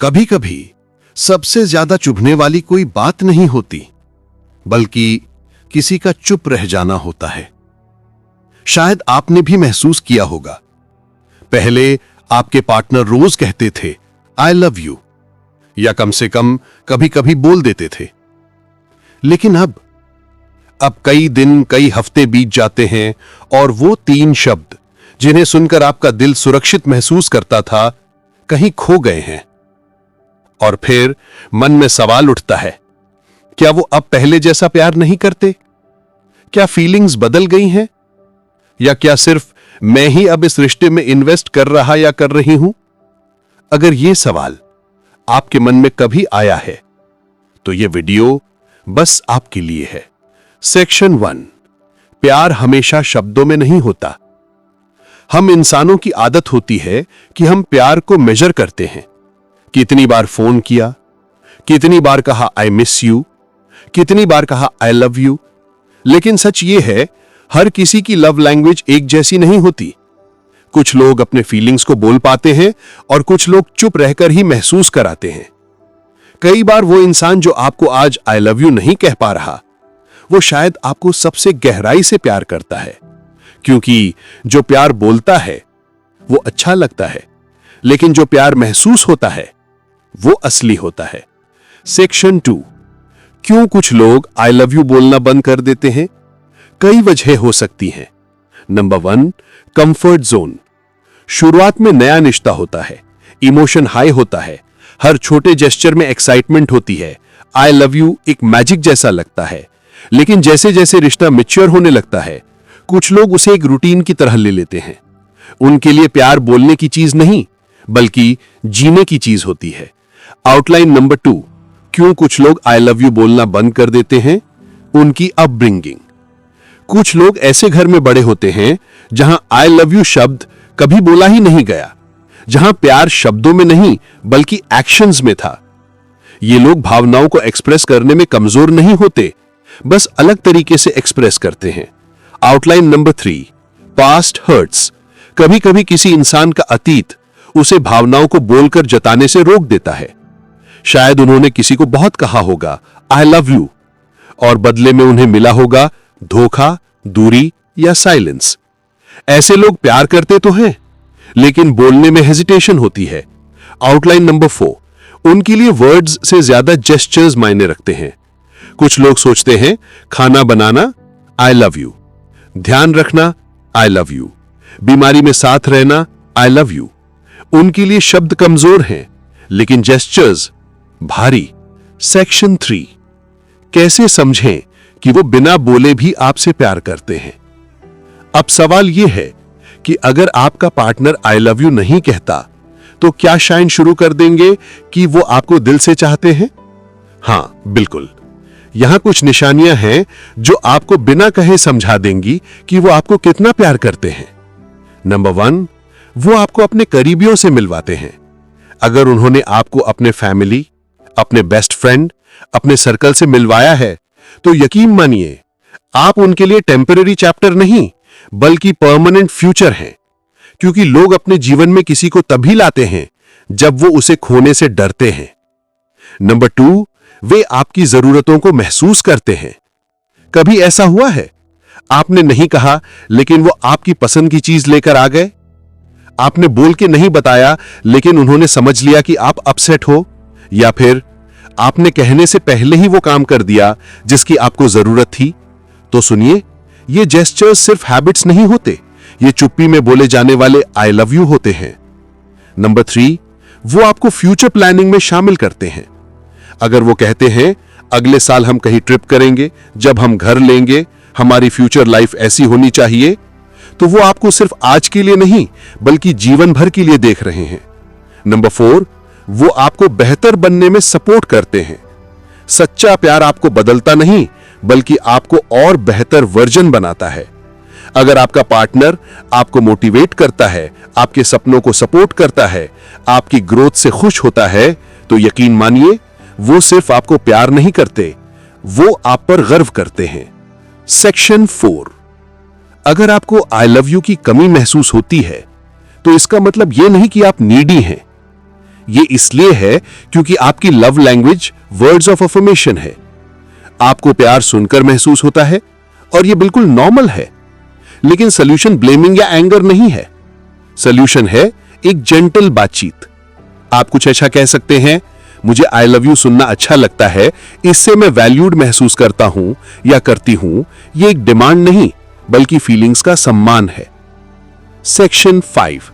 कभी कभी सबसे ज्यादा चुभने वाली कोई बात नहीं होती, बल्कि किसी का चुप रह जाना होता है। शायद आपने भी महसूस किया होगा। पहले आपके पार्टनर रोज कहते थे आई लव यू, या कम से कम कभी कभी बोल देते थे। लेकिन अब कई दिन कई हफ्ते बीत जाते हैं और वो 3 शब्द जिन्हें सुनकर आपका दिल सुरक्षित महसूस करता था, कहीं खो गए हैं। और फिर मन में सवाल उठता है, क्या वो अब पहले जैसा प्यार नहीं करते? क्या फीलिंग्स बदल गई हैं? या क्या सिर्फ मैं ही अब इस रिश्ते में इन्वेस्ट कर रहा या कर रही हूं? अगर यह सवाल आपके मन में कभी आया है, तो यह वीडियो बस आपके लिए है। सेक्शन 1, प्यार हमेशा शब्दों में नहीं होता। हम इंसानों की आदत होती है कि हम प्यार को मेजर करते हैं। कितनी बार फोन किया, कितनी बार कहा आई मिस यू, कितनी बार कहा आई लव यू। लेकिन सच ये है, हर किसी की लव लैंग्वेज एक जैसी नहीं होती। कुछ लोग अपने फीलिंग्स को बोल पाते हैं और कुछ लोग चुप रहकर ही महसूस कराते हैं। कई बार वो इंसान जो आपको आज आई लव यू नहीं कह पा रहा, वो शायद आपको सबसे गहराई से प्यार करता है। क्योंकि जो प्यार बोलता है वो अच्छा लगता है, लेकिन जो प्यार महसूस होता है वो असली होता है। सेक्शन 2, क्यों कुछ लोग आई लव यू बोलना बंद कर देते हैं? कई वजह हो सकती हैं। Number 1, comfort zone. शुरुआत में नया रिश्ता होता है, इमोशन हाई होता है, हर छोटे जेस्चर में एक्साइटमेंट होती है, आई लव यू एक मैजिक जैसा लगता है। लेकिन जैसे जैसे रिश्ता मैच्योर होने लगता है, कुछ लोग उसे एक रूटीन की तरह ले लेते हैं। उनके लिए प्यार बोलने की चीज नहीं, बल्कि जीने की चीज होती है। आउटलाइन नंबर 2, क्यों कुछ लोग आई लव यू बोलना बंद कर देते हैं? उनकी अपब्रिंगिंग। कुछ लोग ऐसे घर में बड़े होते हैं जहां आई लव यू शब्द कभी बोला ही नहीं गया, जहां प्यार शब्दों में नहीं बल्कि एक्शंस में था। ये लोग भावनाओं को एक्सप्रेस करने में कमजोर नहीं होते, बस अलग तरीके से एक्सप्रेस करते हैं। Outline number 3, past hurts. कभी कभी किसी इंसान का अतीत उसे भावनाओं को बोलकर जताने से रोक देता है। शायद उन्होंने किसी को बहुत कहा होगा आई लव यू, और बदले में उन्हें मिला होगा धोखा, दूरी या साइलेंस। ऐसे लोग प्यार करते तो हैं, लेकिन बोलने में हेजिटेशन होती है। आउटलाइन नंबर 4, उनके लिए वर्ड्स से ज्यादा जेस्चर्स मायने रखते हैं। कुछ लोग सोचते हैं खाना बनाना आई लव यू, ध्यान रखना आई लव यू, बीमारी में साथ रहना आई लव यू। उनके लिए शब्द कमजोर हैं, लेकिन जेस्चर्स भारी। सेक्शन 3, कैसे समझें कि वो बिना बोले भी आपसे प्यार करते हैं? अब सवाल यह है कि अगर आपका पार्टनर आई लव यू नहीं कहता, तो क्या शायद शुरू कर देंगे कि वो आपको दिल से चाहते हैं? हां, बिल्कुल। यहां कुछ निशानियां हैं जो आपको बिना कहे समझा देंगी कि वो आपको कितना प्यार करते हैं। नंबर 1, वो आपको अपने करीबियों से मिलवाते हैं। अगर उन्होंने आपको अपने फैमिली, अपने बेस्ट फ्रेंड, अपने सर्कल से मिलवाया है, तो यकीन मानिए आप उनके लिए टेम्पररी चैप्टर नहीं बल्कि परमानेंट फ्यूचर हैं। क्योंकि लोग अपने जीवन में किसी को तभी लाते हैं जब वो उसे खोने से डरते हैं। नंबर 2, वे आपकी जरूरतों को महसूस करते हैं। कभी ऐसा हुआ है आपने नहीं कहा, लेकिन वो आपकी पसंद की चीज लेकर आ गए? आपने बोल के नहीं बताया, लेकिन उन्होंने समझ लिया कि आप अपसेट हो? या फिर आपने कहने से पहले ही वो काम कर दिया जिसकी आपको जरूरत थी? तो सुनिए, ये जेस्चर्स सिर्फ हैबिट्स नहीं होते, ये चुप्पी में बोले जाने वाले आई लव यू होते हैं। नंबर 3, वो आपको फ्यूचर प्लानिंग में शामिल करते हैं। अगर वो कहते हैं अगले साल हम कहीं ट्रिप करेंगे, जब हम घर लेंगे, हमारी फ्यूचर लाइफ ऐसी होनी चाहिए, तो वो आपको सिर्फ आज के लिए नहीं बल्कि जीवन भर के लिए देख रहे हैं। नंबर 4, वो आपको बेहतर बनने में सपोर्ट करते हैं। सच्चा प्यार आपको बदलता नहीं बल्कि आपको और बेहतर वर्जन बनाता है। अगर आपका पार्टनर आपको मोटिवेट करता है, आपके सपनों को सपोर्ट करता है, आपकी ग्रोथ से खुश होता है, तो यकीन मानिए वो सिर्फ आपको प्यार नहीं करते, वो आप पर गर्व करते हैं। सेक्शन 4, अगर आपको आई लव यू की कमी महसूस होती है, तो इसका मतलब यह नहीं कि आप नीडी हैं। ये इसलिए है क्योंकि आपकी love language words of affirmation है। आपको प्यार सुनकर महसूस होता है और यह बिल्कुल नॉर्मल है। लेकिन सोल्यूशन ब्लेमिंग या एंगर नहीं है। सोल्यूशन है एक जेंटल बातचीत। आप कुछ ऐसा कह सकते हैं, मुझे आई लव यू सुनना अच्छा लगता है, इससे मैं वैल्यूड महसूस करता हूं या करती हूं। यह एक डिमांड नहीं बल्कि फीलिंग्स का सम्मान है। सेक्शन 5,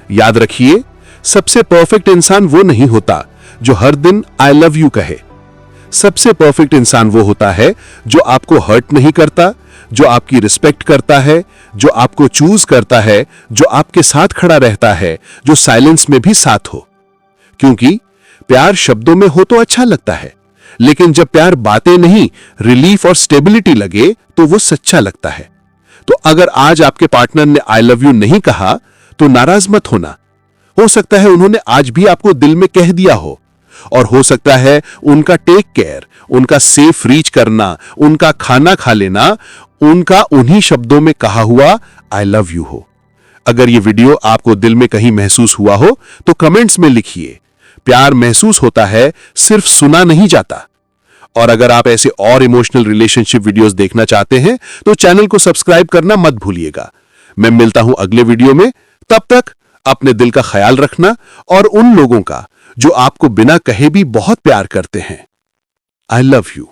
याद रखिए, सबसे परफेक्ट इंसान वो नहीं होता जो हर दिन आई लव यू कहे। सबसे परफेक्ट इंसान वो होता है जो आपको हर्ट नहीं करता, जो आपकी रिस्पेक्ट करता है, जो आपको चूज करता है, जो आपके साथ खड़ा रहता है, जो साइलेंस में भी साथ हो। क्योंकि प्यार शब्दों में हो तो अच्छा लगता है, लेकिन जब प्यार बातें नहीं, रिलीफ और स्टेबिलिटी लगे तो वो सच्चा लगता है। तो अगर आज आपके पार्टनर ने आई लव यू नहीं कहा तो नाराज मत होना। हो सकता है उन्होंने आज भी आपको दिल में कह दिया हो, और हो सकता है उनका टेक केयर, उनका सेफ रीच करना, उनका खाना खा लेना, उनका उन्हीं शब्दों में कहा हुआ आई लव यू हो। अगर ये वीडियो आपको दिल में कहीं महसूस हुआ हो तो कमेंट्स में लिखिए। प्यार महसूस होता है, सिर्फ सुना नहीं जाता। और अगर आप ऐसे और इमोशनल रिलेशनशिप वीडियोस देखना चाहते हैं तो चैनल को सब्सक्राइब करना मत भूलिएगा। मैं मिलता हूं अगले वीडियो में। तब तक अपने दिल का ख्याल रखना और उन लोगों का जो आपको बिना कहे भी बहुत प्यार करते हैं। I love you.